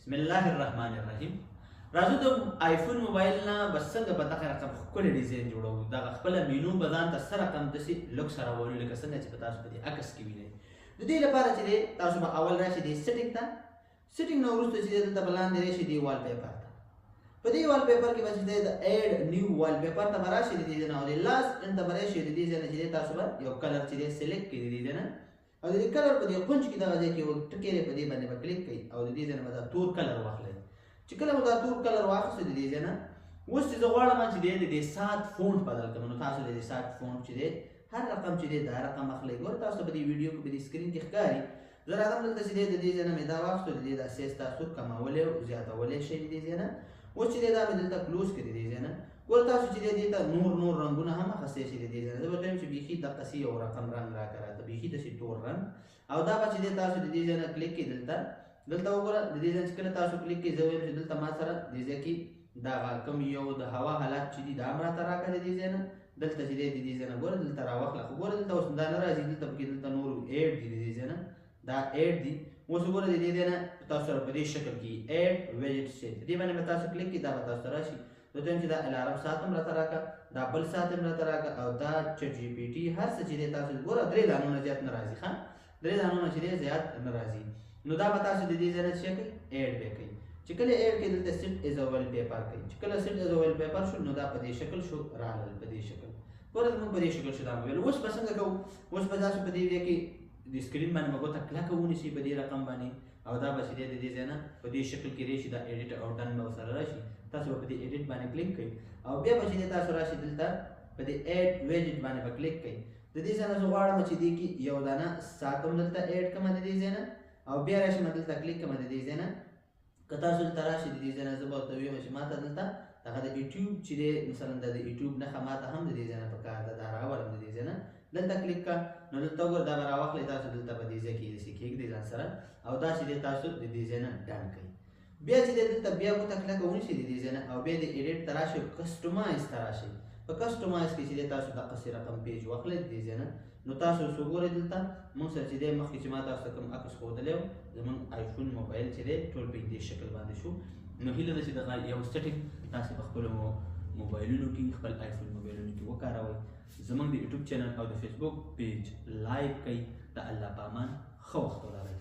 بسم الله الرحمن الرحیم. راځو د آیفون موبایل نه بس څنګه په دغه رقم ښکلی ډیزاین جوړوو. دغه خپله مینو به ځان ته څه رقم داسې لوکس راولو لکه څنګه چې په تاسو په دې عکس کې وینئ. د دې لپاره چې دی تاسو به اول راشئ دې سیټینګ ته. سیټینګ نه وروسته چې دی دلته به لاندې راشئ دې وال پیپر ته. په دې وال پیپر کې به چې دی د ایډ نیو وال پیپر ته به راشئ د دې ځای نه او د لاست انډ ته به راشئ د دې ځای نه چې دی تاسو به یو کلر چې دی سلیکټ کړئ د دې ځای نه او د دې کلر په دې کونج کې دغه ځای کې یو ټکی دی په دې باندې به کلیک کړئ او د دې ځای نه به دا تور کلر واخلئ. چې کله مو دا تور کلر واخیستو د دې ځای نه اوس چې زه غواړم چې دی د دې سات فونټ بدل کړم نو تاسو د دې سات فونټ چې دی هر رقم چې دی دا رقم اخلئ. ګوره تاسو ته په دې ویډیو کې په دې سکرین کې ښکاري. زه راغلم دلته چې دی د دې ځای نه مې دا واخیستو د دې دا سیز تاسو کمولی او زیاتولی شئ د دې ځای نه. اوس چې دی دا مې دلته کلوز کړي د دې ځای نه. ګوره تاسو چې دی دې ته نور رنګونه هم اخیستی شئ د دې ځای نه. زه به وایم چې بیخي دقسې یو رقم رنګ راکړه راته بیخي داسې تور رنګ او دا به چې دی تاسو د دې ځای نه کلیک کړئ دلته وګوره د دې ځای چې کله تاسو کلیک کړئ زه وایم چې دلته ما سره دې ځای کې دغه کوم یو د هوا حالات چې دي دا هم راته راکړه د دې ځای نه. دلته چې دی د دې ځای نه ګوره دلته راواخله خو ګوره دلته اوس دا نه راځي دلته پکې دلته نور ایډ دي د دې ځای نه دا ایډ دي. اوس وګوره د دې ځای نه تاسو سره په دې شکل کې ایډ ویجټ شي د دې باندې به تاسو کلیک کړئ دا به تاسو ته راشي. زه وایم چې دا الارم ساعت هم راته راکړه دا بل ساعت هم راته راکړه او دا چټ جي پي ټي هر څه چې دی تاسو ګوره 3 دانونه زیات نه راځي ښه 3 دانونه چې دی زیات نه راځي. نو دا به تاسو د دې ځای نه څه کوئ ایډ به کوئ. چې کله ایډ کې دلته سیټ ایز ا ویل پیپر کوئ. چې کله سیټ ایز ا ویل پیپر شو نو دا په دې شکل شو راغلل په دې شکل ګوره زموږ په دې شکل شو دا موبایل. اوس به څنګه کوو اوس به تاسو په دې ځای کې د سکرین باندې به ګوته کلکه ونیسئ په دې رقم باندې او دا به چې دی د دې ځای نه په دې شکل کې راشي دا ایډیټ او ډن به ورسره راشي. تاسو به په دې ایډیټ باندې کلیک کوئ او بیا به چې دی تاسو راشئ دلته په دې ایډ ویجټ باندې به کلیک کوئ. د دې ځای نه زه غواړم چې دې کې یو دانه ساعت هم دلته ایډ کړم د دې ځای نه او بیا راشم دلته کلیک کوم د دې ځای نه. که تاسو دلته راشئ د دې ځای نه زه به ورته ووایم چې ماته دلته دغه د یوټیوب چې دی مثلا د یوټیوب نښه ماته هم د دې ځای نه پکار ده دا راولم د دې ځای نه دلته کلیک کړه نو دلته وګوره دا به راواخلئ تاسو دلته په دې ځای کې داسې کېږدئ ځان سره او دا چې دی تاسو د دې ځای نه ډن کړئ. بیا چې دی دلته بیا ګوته کلکه ونیسئ د دې ځای نه او بیا د ایډیټ ته راشئ کسټمایز ته راشئ. په کسټمایز کې چې دی تاسو دقسې رقم پیج واخلئ د دې ځای نه نو تاسو اوس وګورئ دلته مونږ سره چې دی مخکې چې ما تاسو ته کوم عکس ښودلی و زموږ آیفون موبایل چې دی ټول په دې شکل باندې شو. نو هیله ده چې دغه یو سیټینګ تاسې په خپلو موبایلونو کې خپل آیفون موبایلونو کې وکاروئ. زموږ د یوټیوب چینل او د فیسبوک پیج لایک کړئ. د الله په امان ښه وخت ولرئ.